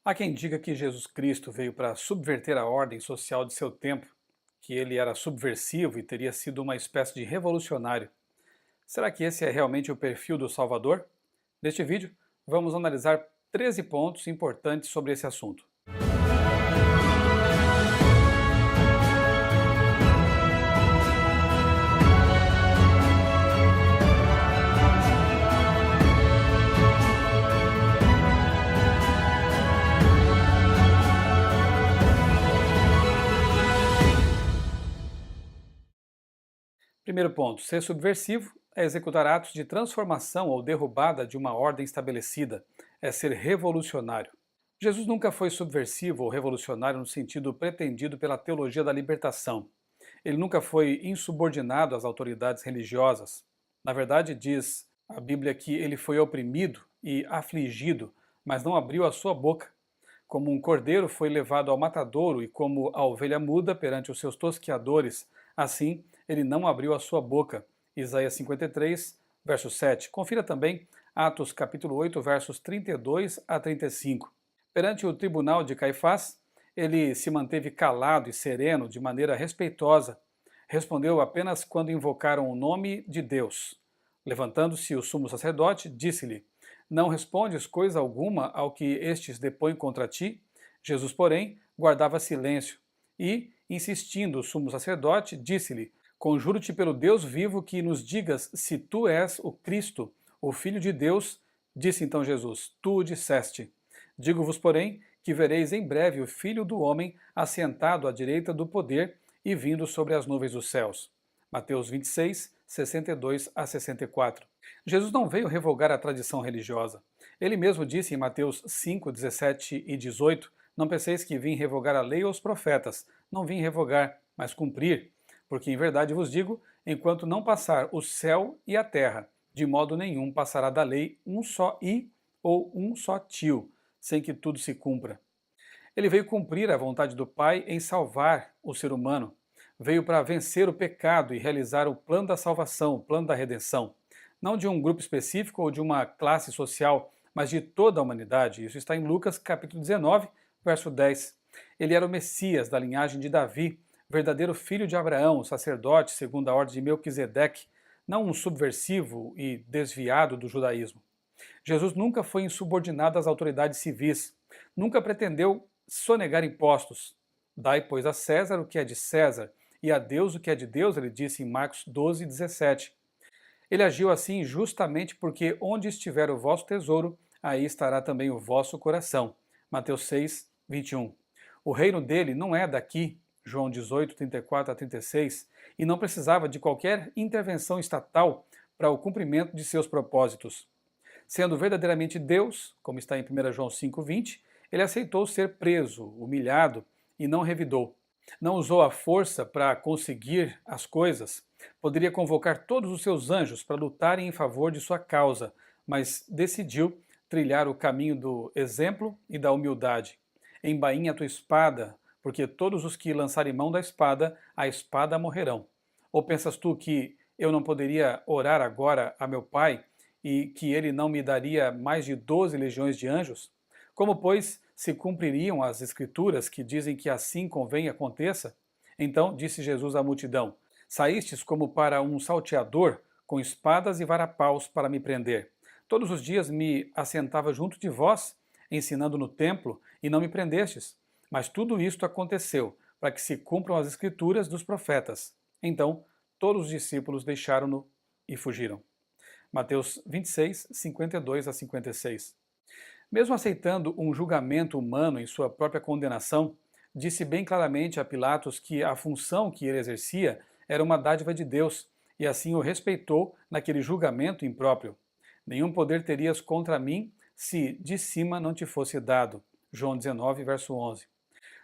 Há quem diga que Jesus Cristo veio para subverter a ordem social de seu tempo, que ele era subversivo e teria sido uma espécie de revolucionário. Será que esse é realmente o perfil do Salvador? Neste vídeo, vamos analisar 13 pontos importantes sobre esse assunto. Primeiro ponto: ser subversivo é executar atos de transformação ou derrubada de uma ordem estabelecida, é ser revolucionário. Jesus nunca foi subversivo ou revolucionário no sentido pretendido pela teologia da libertação. Ele nunca foi insubordinado às autoridades religiosas. Na verdade, diz a Bíblia que ele foi oprimido e afligido, mas não abriu a sua boca. Como um cordeiro foi levado ao matadouro e como a ovelha muda perante os seus tosqueadores, assim ele não abriu a sua boca. Isaías 53, verso 7. Confira também Atos capítulo 8, versos 32 a 35. Perante o tribunal de Caifás, ele se manteve calado e sereno de maneira respeitosa. Respondeu apenas quando invocaram o nome de Deus. Levantando-se o sumo sacerdote, disse-lhe: Não respondes coisa alguma ao que estes depõem contra ti? Jesus, porém, guardava silêncio. E, insistindo o sumo sacerdote, disse-lhe: Conjuro-te pelo Deus vivo que nos digas se tu és o Cristo, o Filho de Deus. Disse então Jesus: Tu o disseste. Digo-vos, porém, que vereis em breve o Filho do Homem assentado à direita do poder e vindo sobre as nuvens dos céus. Mateus 26, 62 a 64. Jesus não veio revogar a tradição religiosa. Ele mesmo disse em Mateus 5, 17 e 18: Não penseis que vim revogar a lei ou os profetas. Não vim revogar, mas cumprir. Porque em verdade vos digo, enquanto não passar o céu e a terra, de modo nenhum passará da lei um só i ou um só tio, sem que tudo se cumpra. Ele veio cumprir a vontade do Pai em salvar o ser humano. Veio para vencer o pecado e realizar o plano da salvação, o plano da redenção. Não de um grupo específico ou de uma classe social, mas de toda a humanidade. Isso está em Lucas capítulo 19, verso 10. Ele era o Messias da linhagem de Davi, verdadeiro filho de Abraão, sacerdote segundo a ordem de Melquisedeque, não um subversivo e desviado do judaísmo. Jesus nunca foi insubordinado às autoridades civis, nunca pretendeu sonegar impostos. Dai, pois, a César o que é de César, e a Deus o que é de Deus, ele disse em Marcos 12, 17. Ele agiu assim justamente porque onde estiver o vosso tesouro, aí estará também o vosso coração. Mateus 6, 21. O reino dele não é daqui, João 18, 34 a 36, e não precisava de qualquer intervenção estatal para o cumprimento de seus propósitos. Sendo verdadeiramente Deus, como está em 1 João 5, 20, ele aceitou ser preso, humilhado e não revidou. Não usou a força para conseguir as coisas. Poderia convocar todos os seus anjos para lutarem em favor de sua causa, mas decidiu trilhar o caminho do exemplo e da humildade. Embainha a tua espada, porque todos os que lançarem mão da espada, a espada morrerão. Ou pensas tu que eu não poderia orar agora a meu Pai e que ele não me daria mais de 12 legiões de anjos? Como, pois, se cumpririam as escrituras que dizem que assim convém aconteça? Então disse Jesus à multidão: Saístes como para um salteador, com espadas e varapaus para me prender. Todos os dias me assentava junto de vós, ensinando no templo, e não me prendestes. Mas tudo isto aconteceu para que se cumpram as escrituras dos profetas. Então todos os discípulos deixaram-no e fugiram. Mateus 26, 52 a 56. Mesmo aceitando um julgamento humano em sua própria condenação, disse bem claramente a Pilatos que a função que ele exercia era uma dádiva de Deus, e assim o respeitou naquele julgamento impróprio. Nenhum poder terias contra mim se de cima não te fosse dado. João 19, verso 11.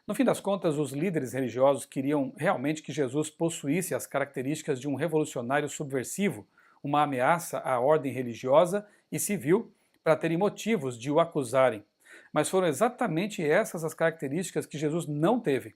No fim das contas, os líderes religiosos queriam realmente que Jesus possuísse as características de um revolucionário subversivo, uma ameaça à ordem religiosa e civil, para terem motivos de o acusarem. Mas foram exatamente essas as características que Jesus não teve.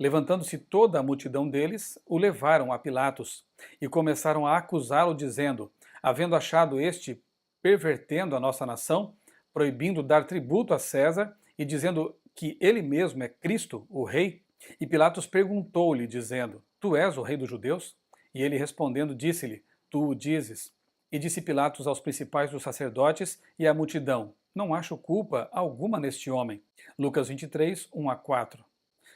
Levantando-se toda a multidão deles, o levaram a Pilatos e começaram a acusá-lo, dizendo: havendo achado este pervertendo a nossa nação, proibindo dar tributo a César e dizendo que ele mesmo é Cristo, o Rei? E Pilatos perguntou-lhe, dizendo: Tu és o Rei dos Judeus? E ele respondendo, disse-lhe: Tu o dizes. E disse Pilatos aos principais dos sacerdotes e à multidão: Não acho culpa alguma neste homem. Lucas 23, 1 a 4.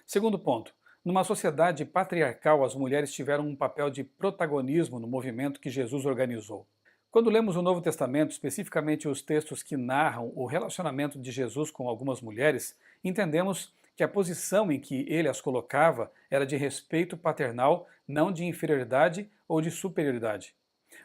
Segundo ponto. Numa sociedade patriarcal, as mulheres tiveram um papel de protagonismo no movimento que Jesus organizou. Quando lemos o Novo Testamento, especificamente os textos que narram o relacionamento de Jesus com algumas mulheres, entendemos que a posição em que ele as colocava era de respeito paternal, não de inferioridade ou de superioridade.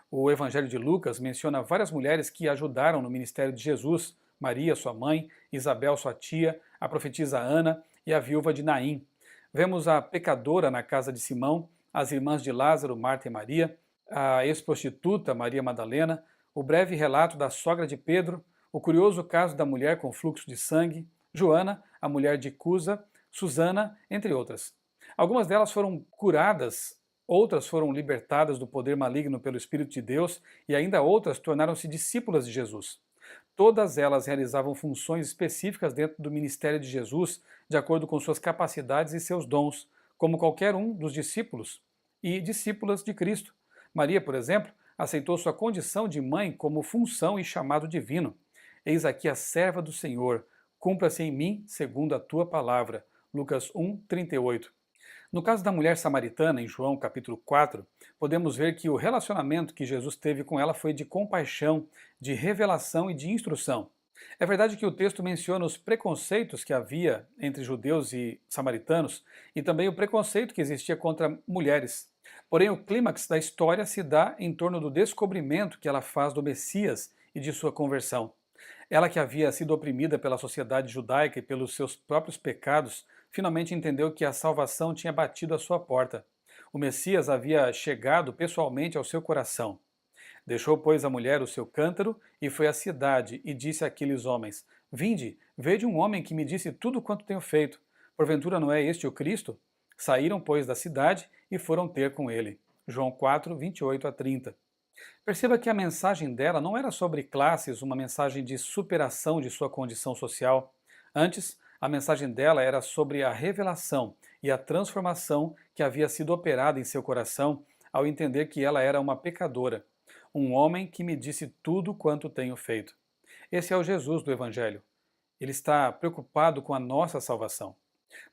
O Evangelho de Lucas menciona várias mulheres que ajudaram no ministério de Jesus: Maria, sua mãe, Isabel, sua tia, a profetisa Ana e a viúva de Naim. Vemos a pecadora na casa de Simão, as irmãs de Lázaro, Marta e Maria, a ex-prostituta Maria Madalena, o breve relato da sogra de Pedro, o curioso caso da mulher com fluxo de sangue, Joana, a mulher de Cusa, Susana, entre outras. Algumas delas foram curadas, outras foram libertadas do poder maligno pelo Espírito de Deus e ainda outras tornaram-se discípulas de Jesus. Todas elas realizavam funções específicas dentro do ministério de Jesus, de acordo com suas capacidades e seus dons, como qualquer um dos discípulos e discípulas de Cristo. Maria, por exemplo, aceitou sua condição de mãe como função e chamado divino. Eis aqui a serva do Senhor, cumpra-se em mim segundo a tua palavra. Lucas 1, 38. No caso da mulher samaritana, em João capítulo 4, podemos ver que o relacionamento que Jesus teve com ela foi de compaixão, de revelação e de instrução. É verdade que o texto menciona os preconceitos que havia entre judeus e samaritanos e também o preconceito que existia contra mulheres. Porém, o clímax da história se dá em torno do descobrimento que ela faz do Messias e de sua conversão. Ela, que havia sido oprimida pela sociedade judaica e pelos seus próprios pecados, finalmente entendeu que a salvação tinha batido à sua porta. O Messias havia chegado pessoalmente ao seu coração. Deixou, pois, a mulher o seu cântaro e foi à cidade e disse àqueles homens: Vinde, vede um homem que me disse tudo quanto tenho feito. Porventura não é este o Cristo? Saíram, pois, da cidade e foram ter com ele. João 4, 28 a 30. Perceba que a mensagem dela não era sobre classes, uma mensagem de superação de sua condição social. Antes, a mensagem dela era sobre a revelação e a transformação que havia sido operada em seu coração ao entender que ela era uma pecadora, um homem que me disse tudo quanto tenho feito. Esse é o Jesus do Evangelho. Ele está preocupado com a nossa salvação.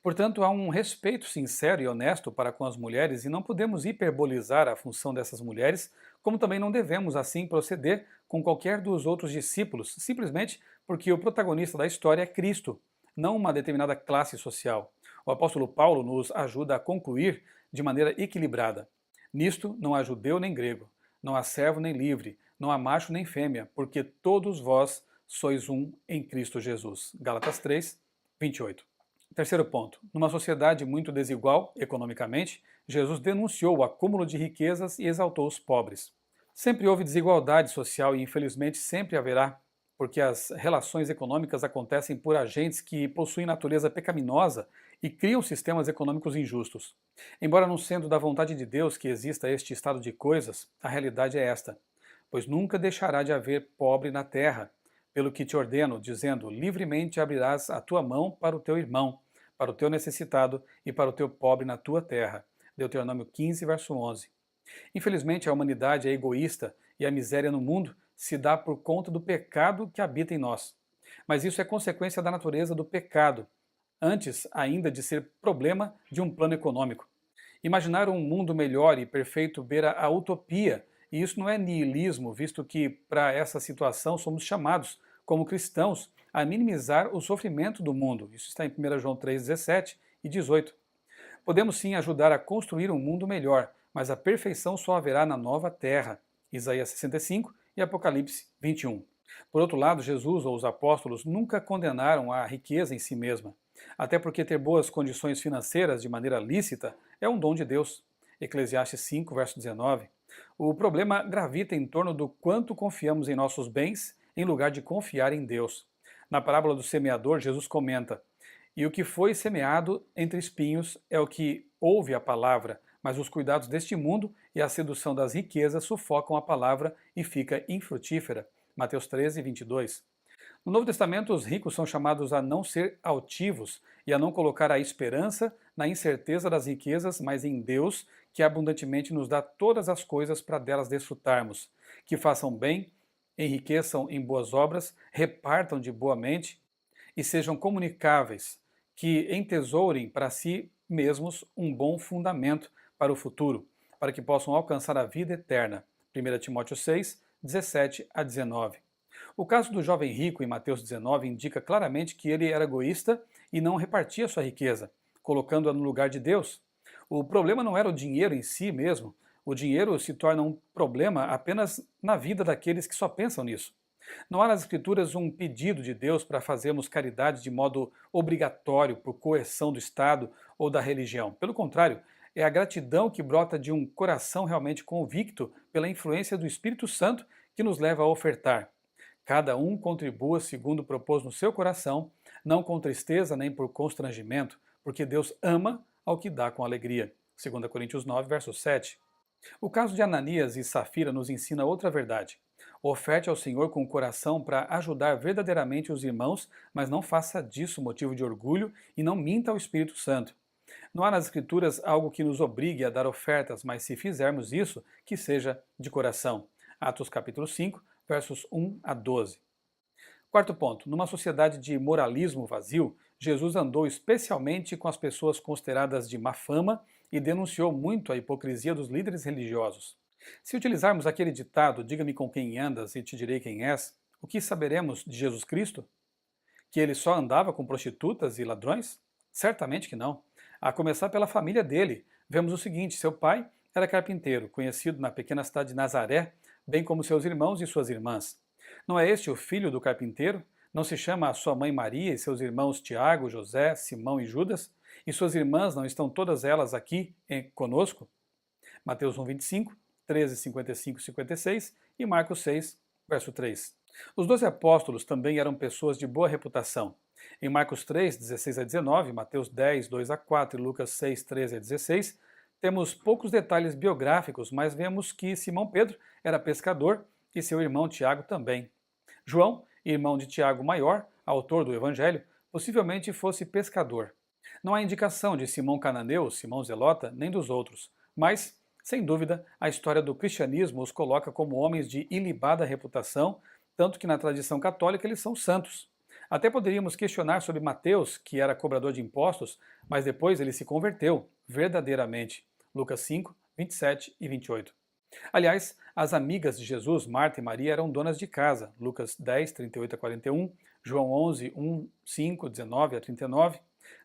Portanto, há um respeito sincero e honesto para com as mulheres e não podemos hiperbolizar a função dessas mulheres, como também não devemos assim proceder com qualquer dos outros discípulos, simplesmente porque o protagonista da história é Cristo, não uma determinada classe social. O apóstolo Paulo nos ajuda a concluir de maneira equilibrada. Nisto não há judeu nem grego, não há servo nem livre, não há macho nem fêmea, porque todos vós sois um em Cristo Jesus. Gálatas 3, 28. Terceiro ponto. Numa sociedade muito desigual economicamente, Jesus denunciou o acúmulo de riquezas e exaltou os pobres. Sempre houve desigualdade social e infelizmente sempre haverá, porque as relações econômicas acontecem por agentes que possuem natureza pecaminosa e criam sistemas econômicos injustos. Embora não sendo da vontade de Deus que exista este estado de coisas, a realidade é esta: pois nunca deixará de haver pobre na terra, pelo que te ordeno, dizendo: livremente abrirás a tua mão para o teu irmão, para o teu necessitado e para o teu pobre na tua terra. Deuteronômio 15, verso 11. Infelizmente, a humanidade é egoísta e a miséria no mundo se dá por conta do pecado que habita em nós. Mas isso é consequência da natureza do pecado, antes ainda de ser problema de um plano econômico. Imaginar um mundo melhor e perfeito beira a utopia, e isso não é niilismo, visto que para essa situação somos chamados, como cristãos, a minimizar o sofrimento do mundo. Isso está em 1 João 3, 17 e 18. Podemos sim ajudar a construir um mundo melhor, mas a perfeição só haverá na nova terra. Isaías 65 e Apocalipse 21. Por outro lado, Jesus ou os apóstolos nunca condenaram a riqueza em si mesma, até porque ter boas condições financeiras de maneira lícita é um dom de Deus. Eclesiastes 5, verso 19. O problema gravita em torno do quanto confiamos em nossos bens em lugar de confiar em Deus. Na parábola do semeador, Jesus comenta: E o que foi semeado entre espinhos é o que ouve a palavra, mas os cuidados deste mundo e a sedução das riquezas sufocam a palavra e fica infrutífera. Mateus 13, 22. No Novo Testamento, os ricos são chamados a não ser altivos e a não colocar a esperança na incerteza das riquezas, mas em Deus, que abundantemente nos dá todas as coisas para delas desfrutarmos. Que façam bem, enriqueçam em boas obras, repartam de boa mente e sejam comunicáveis, que entesourem para si mesmos um bom fundamento para o futuro, para que possam alcançar a vida eterna. 1 Timóteo 6, 17 a 19. O caso do jovem rico em Mateus 19 indica claramente que ele era egoísta e não repartia sua riqueza, colocando-a no lugar de Deus. O problema não era o dinheiro em si mesmo. O dinheiro se torna um problema apenas na vida daqueles que só pensam nisso. Não há nas Escrituras um pedido de Deus para fazermos caridade de modo obrigatório por coerção do Estado ou da religião. Pelo contrário, é a gratidão que brota de um coração realmente convicto pela influência do Espírito Santo que nos leva a ofertar. Cada um contribua segundo propôs no seu coração, não com tristeza nem por constrangimento, porque Deus ama ao que dá com alegria. 2 Coríntios 9, verso 7. O caso de Ananias e Safira nos ensina outra verdade. Oferte ao Senhor com o coração para ajudar verdadeiramente os irmãos, mas não faça disso motivo de orgulho e não minta ao Espírito Santo. Não há nas Escrituras algo que nos obrigue a dar ofertas, mas se fizermos isso, que seja de coração. Atos capítulo 5, versos 1 a 12. Quarto ponto, numa sociedade de moralismo vazio, Jesus andou especialmente com as pessoas consideradas de má fama e denunciou muito a hipocrisia dos líderes religiosos. Se utilizarmos aquele ditado, diga-me com quem andas e te direi quem és, o que saberemos de Jesus Cristo? Que ele só andava com prostitutas e ladrões? Certamente que não. A começar pela família dele, vemos o seguinte: seu pai era carpinteiro, conhecido na pequena cidade de Nazaré, bem como seus irmãos e suas irmãs. Não é este o filho do carpinteiro? Não se chama a sua mãe Maria e seus irmãos Tiago, José, Simão e Judas? E suas irmãs não estão todas elas aqui conosco? Mateus 1, 25, 13, 55 e 56 e Marcos 6, verso 3. Os 12 apóstolos também eram pessoas de boa reputação. Em Marcos 3, 16 a 19, Mateus 10, 2 a 4 e Lucas 6, 13 a 16, temos poucos detalhes biográficos, mas vemos que Simão Pedro era pescador e seu irmão Tiago também. João, irmão de Tiago Maior, autor do Evangelho, possivelmente fosse pescador. Não há indicação de Simão Cananeu, Simão Zelota, nem dos outros, mas, sem dúvida, a história do cristianismo os coloca como homens de ilibada reputação, tanto que na tradição católica eles são santos. Até poderíamos questionar sobre Mateus, que era cobrador de impostos, mas depois ele se converteu, verdadeiramente. Lucas 5, 27 e 28. Aliás, as amigas de Jesus, Marta e Maria, eram donas de casa. Lucas 10, 38 a 41, João 11, 1, 5, 19 a 39.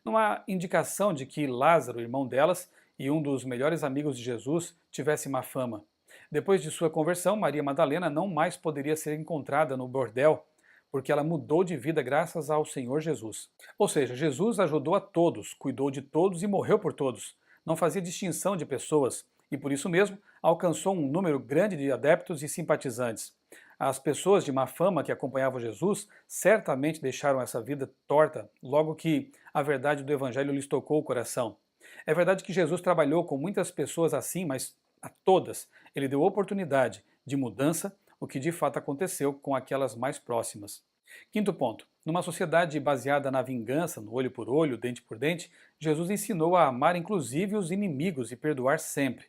Não há indicação de que Lázaro, irmão delas, e um dos melhores amigos de Jesus, tivesse má fama. Depois de sua conversão, Maria Madalena não mais poderia ser encontrada no bordel, porque ela mudou de vida graças ao Senhor Jesus. Ou seja, Jesus ajudou a todos, cuidou de todos e morreu por todos. Não fazia distinção de pessoas e, por isso mesmo, alcançou um número grande de adeptos e simpatizantes. As pessoas de má fama que acompanhavam Jesus certamente deixaram essa vida torta logo que a verdade do Evangelho lhes tocou o coração. É verdade que Jesus trabalhou com muitas pessoas assim, mas a todas ele deu oportunidade de mudança, o que de fato aconteceu com aquelas mais próximas. Quinto ponto. Numa sociedade baseada na vingança, no olho por olho, dente por dente, Jesus ensinou a amar inclusive os inimigos e perdoar sempre.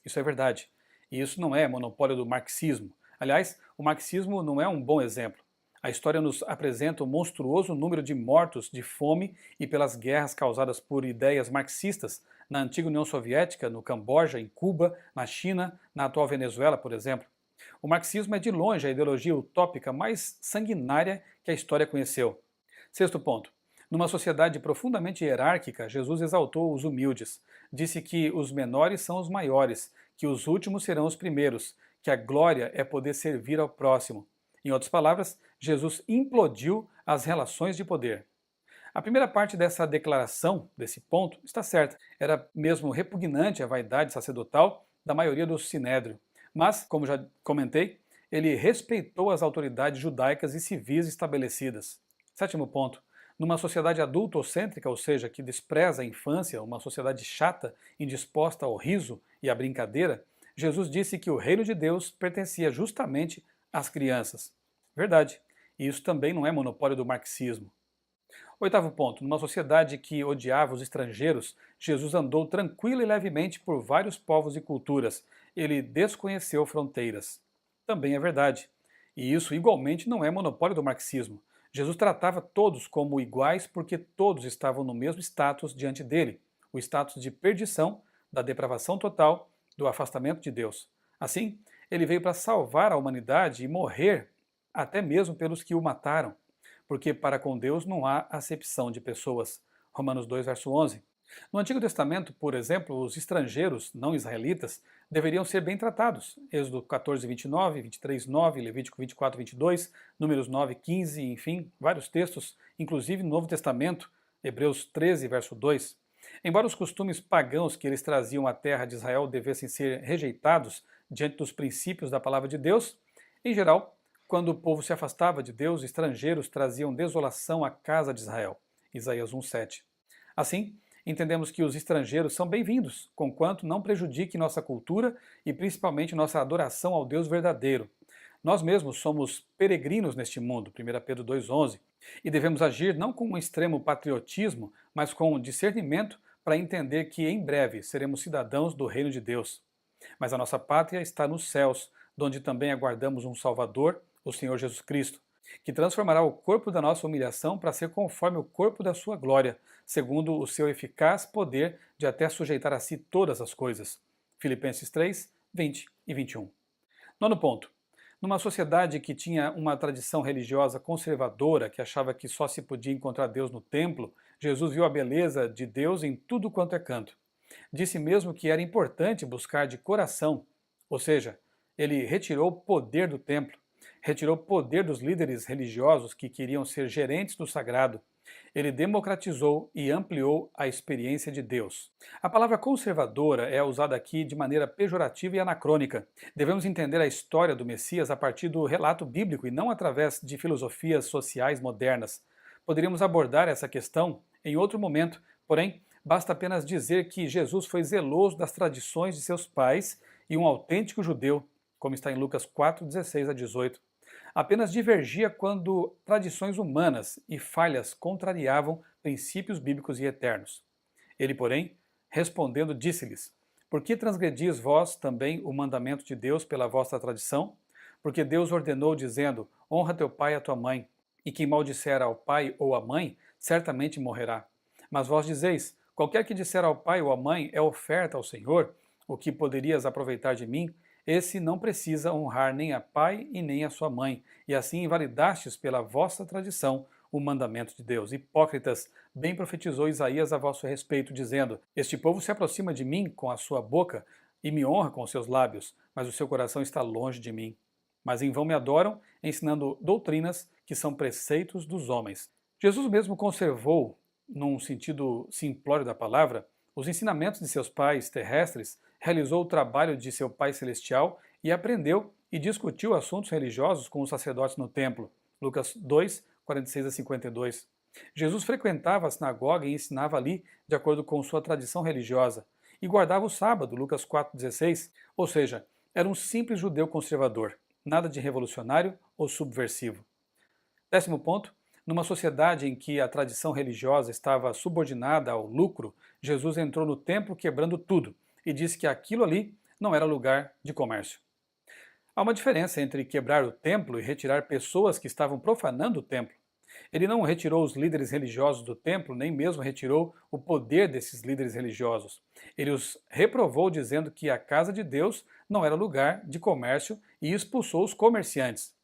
Isso é verdade. E isso não é monopólio do marxismo. Aliás, o marxismo não é um bom exemplo. A história nos apresenta um monstruoso número de mortos de fome e pelas guerras causadas por ideias marxistas na antiga União Soviética, no Camboja, em Cuba, na China, na atual Venezuela, por exemplo. O marxismo é de longe a ideologia utópica mais sanguinária que a história conheceu. Sexto ponto. Numa sociedade profundamente hierárquica, Jesus exaltou os humildes. Disse que os menores são os maiores, que os últimos serão os primeiros, que a glória é poder servir ao próximo. Em outras palavras, Jesus implodiu as relações de poder. A primeira parte dessa declaração, desse ponto, está certa. Era mesmo repugnante a vaidade sacerdotal da maioria do sinédrio. Mas, como já comentei, ele respeitou as autoridades judaicas e civis estabelecidas. Sétimo ponto. Numa sociedade adultocêntrica, ou seja, que despreza a infância, uma sociedade chata, indisposta ao riso e à brincadeira, Jesus disse que o reino de Deus pertencia justamente às crianças. Verdade. e isso também não é monopólio do marxismo. Oitavo ponto, numa sociedade que odiava os estrangeiros, Jesus andou tranquilo e levemente por vários povos e culturas. Ele desconheceu fronteiras. Também é verdade. E isso igualmente não é monopólio do marxismo. Jesus tratava todos como iguais porque todos estavam no mesmo status diante dele, o status de perdição, da depravação total, do afastamento de Deus. Assim, ele veio para salvar a humanidade e morrer até mesmo pelos que o mataram, porque para com Deus não há acepção de pessoas. Romanos 2, verso 11. No Antigo Testamento, por exemplo, os estrangeiros não israelitas deveriam ser bem tratados. Êxodo 14, 29, 23, 9, Levítico 24, 22, Números 9, 15, enfim, vários textos, inclusive no Novo Testamento, Hebreus 13, verso 2. Embora os costumes pagãos que eles traziam à terra de Israel devessem ser rejeitados diante dos princípios da palavra de Deus, em geral, quando o povo se afastava de Deus, estrangeiros traziam desolação à casa de Israel. Isaías 1:7. Assim, entendemos que os estrangeiros são bem-vindos, conquanto não prejudique nossa cultura e principalmente nossa adoração ao Deus verdadeiro. Nós mesmos somos peregrinos neste mundo, 1 Pedro 2:11, e devemos agir não com um extremo patriotismo, mas com discernimento para entender que em breve seremos cidadãos do reino de Deus. Mas a nossa pátria está nos céus, onde também aguardamos um Salvador, o Senhor Jesus Cristo, que transformará o corpo da nossa humilhação para ser conforme o corpo da sua glória, segundo o seu eficaz poder de até sujeitar a si todas as coisas. Filipenses 3, 20 e 21. Nono ponto. Numa sociedade que tinha uma tradição religiosa conservadora, que achava que só se podia encontrar Deus no templo, Jesus viu a beleza de Deus em tudo quanto é canto. Disse mesmo que era importante buscar de coração, ou seja, ele retirou o poder do templo, retirou o poder dos líderes religiosos que queriam ser gerentes do sagrado. Ele democratizou e ampliou a experiência de Deus. A palavra conservadora é usada aqui de maneira pejorativa e anacrônica. Devemos entender a história do Messias a partir do relato bíblico e não através de filosofias sociais modernas. Poderíamos abordar essa questão em outro momento, porém, basta apenas dizer que Jesus foi zeloso das tradições de seus pais e um autêntico judeu, como está em Lucas 4, 16 a 18. Apenas divergia quando tradições humanas e falhas contrariavam princípios bíblicos e eternos. Ele, porém, respondendo, disse-lhes: Por que transgredis vós também o mandamento de Deus pela vossa tradição? Porque Deus ordenou, dizendo: Honra teu pai e a tua mãe, e quem maldisser ao pai ou à mãe, certamente morrerá. Mas vós dizeis: Qualquer que disser ao pai ou à mãe é oferta ao Senhor, o que poderias aproveitar de mim? Esse não precisa honrar nem a pai e nem a sua mãe, e assim invalidastes pela vossa tradição o mandamento de Deus. Hipócritas, bem profetizou Isaías a vosso respeito, dizendo: Este povo se aproxima de mim com a sua boca e me honra com os seus lábios, mas o seu coração está longe de mim. Mas em vão me adoram, ensinando doutrinas que são preceitos dos homens. Jesus mesmo conservou, num sentido simplório da palavra, os ensinamentos de seus pais terrestres, realizou o trabalho de seu Pai Celestial e aprendeu e discutiu assuntos religiosos com os sacerdotes no templo. Lucas 2, 46 a 52. Jesus frequentava a sinagoga e ensinava ali de acordo com sua tradição religiosa e guardava o sábado, Lucas 4,16, ou seja, era um simples judeu conservador, nada de revolucionário ou subversivo. Décimo ponto, numa sociedade em que a tradição religiosa estava subordinada ao lucro, Jesus entrou no templo quebrando tudo e disse que aquilo ali não era lugar de comércio. Há uma diferença entre quebrar o templo e retirar pessoas que estavam profanando o templo. Ele não retirou os líderes religiosos do templo, nem mesmo retirou o poder desses líderes religiosos. Ele os reprovou, dizendo que a casa de Deus não era lugar de comércio e expulsou os comerciantes.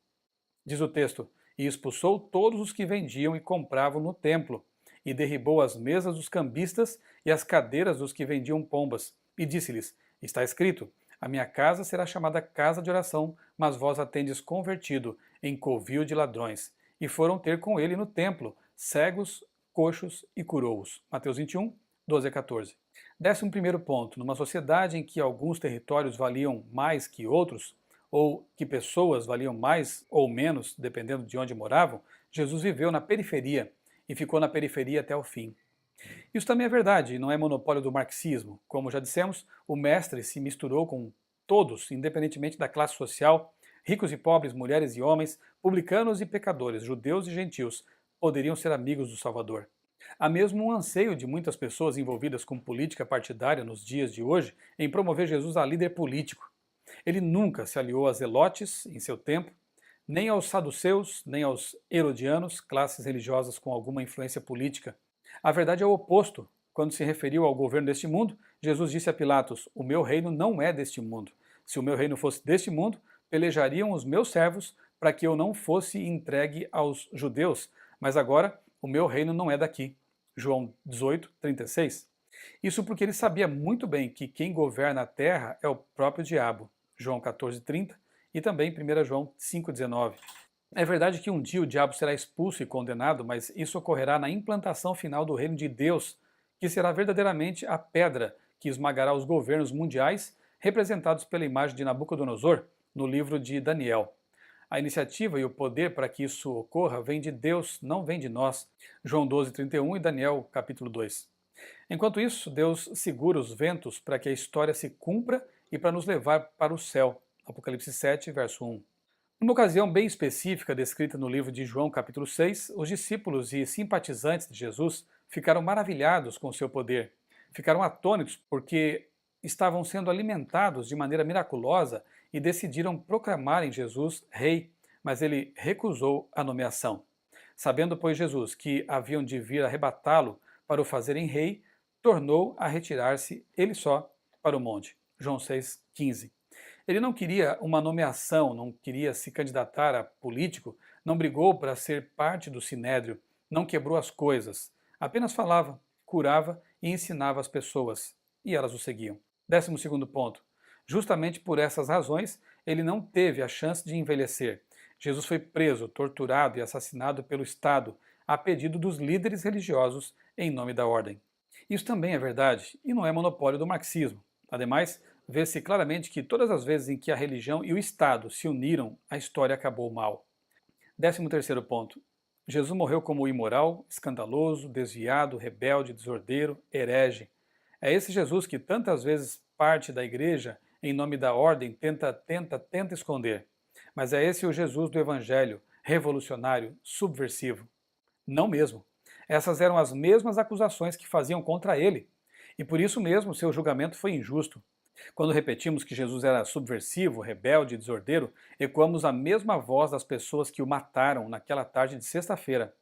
Diz o texto: E expulsou todos os que vendiam e compravam no templo, e derribou as mesas dos cambistas e as cadeiras dos que vendiam pombas, e disse-lhes: Está escrito: A minha casa será chamada casa de oração, mas vós a tendes convertido em covil de ladrões. E foram ter com ele no templo, cegos, coxos e curou-os. Mateus 21, 12 a 14. 11º ponto. Numa sociedade em que alguns territórios valiam mais que outros, ou que pessoas valiam mais ou menos, dependendo de onde moravam, Jesus viveu na periferia e ficou na periferia até o fim. Isso também é verdade e não é monopólio do marxismo. Como já dissemos, o mestre se misturou com todos, independentemente da classe social, Ricos e pobres, mulheres e homens, publicanos e pecadores, judeus e gentios, poderiam ser amigos do Salvador. Há mesmo um anseio de muitas pessoas envolvidas com política partidária nos dias de hoje em promover Jesus a líder político. Ele nunca se aliou a zelotes em seu tempo, nem aos saduceus, nem aos herodianos, classes religiosas com alguma influência política. A verdade é o oposto. Quando se referiu ao governo deste mundo, Jesus disse a Pilatos: "O meu reino não é deste mundo. Se o meu reino fosse deste mundo, pelejariam os meus servos para que eu não fosse entregue aos judeus, mas agora o meu reino não é daqui." João 18, 36. Isso porque ele sabia muito bem que quem governa a terra é o próprio diabo. João 14, 30 e também 1 João 5, 19. É verdade que um dia o diabo será expulso e condenado, mas isso ocorrerá na implantação final do reino de Deus, que será verdadeiramente a pedra que esmagará os governos mundiais, representados pela imagem de Nabucodonosor no livro de Daniel. A iniciativa e o poder para que isso ocorra vem de Deus, não vem de nós. João 12, 31 e Daniel capítulo 2. Enquanto isso, Deus segura os ventos para que a história se cumpra e para nos levar para o céu. Apocalipse 7, verso 1. Numa ocasião bem específica descrita no livro de João capítulo 6, os discípulos e simpatizantes de Jesus ficaram maravilhados com o seu poder. Ficaram atônitos porque estavam sendo alimentados de maneira miraculosa e decidiram proclamar em Jesus rei, mas ele recusou a nomeação. Sabendo, pois, Jesus que haviam de vir arrebatá-lo para o fazerem rei, tornou a retirar-se ele só para o monte. João 6,15. Ele não queria uma nomeação, não queria se candidatar a político, não brigou para ser parte do sinédrio, não quebrou as coisas, apenas falava, curava e ensinava as pessoas, e elas o seguiam. 12º ponto. Justamente por essas razões, ele não teve a chance de envelhecer. Jesus foi preso, torturado e assassinado pelo Estado, a pedido dos líderes religiosos em nome da ordem. Isso também é verdade e não é monopólio do marxismo. Ademais, vê-se claramente que todas as vezes em que a religião e o Estado se uniram, a história acabou mal. 13º ponto. Jesus morreu como imoral, escandaloso, desviado, rebelde, desordeiro, herege. É esse Jesus que tantas vezes parte da igreja, em nome da ordem, tenta esconder. Mas é esse o Jesus do Evangelho, revolucionário, subversivo. Não mesmo. Essas eram as mesmas acusações que faziam contra ele. E por isso mesmo seu julgamento foi injusto. Quando repetimos que Jesus era subversivo, rebelde, desordeiro, ecoamos a mesma voz das pessoas que o mataram naquela tarde de sexta-feira.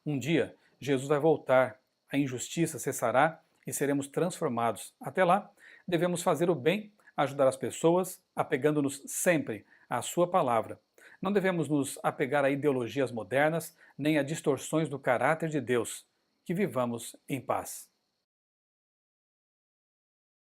Um dia, Jesus vai voltar, a injustiça cessará e seremos transformados. Até lá, devemos fazer o bem, ajudar as pessoas, apegando-nos sempre à sua palavra. Não devemos nos apegar a ideologias modernas, nem a distorções do caráter de Deus. Que vivamos em paz.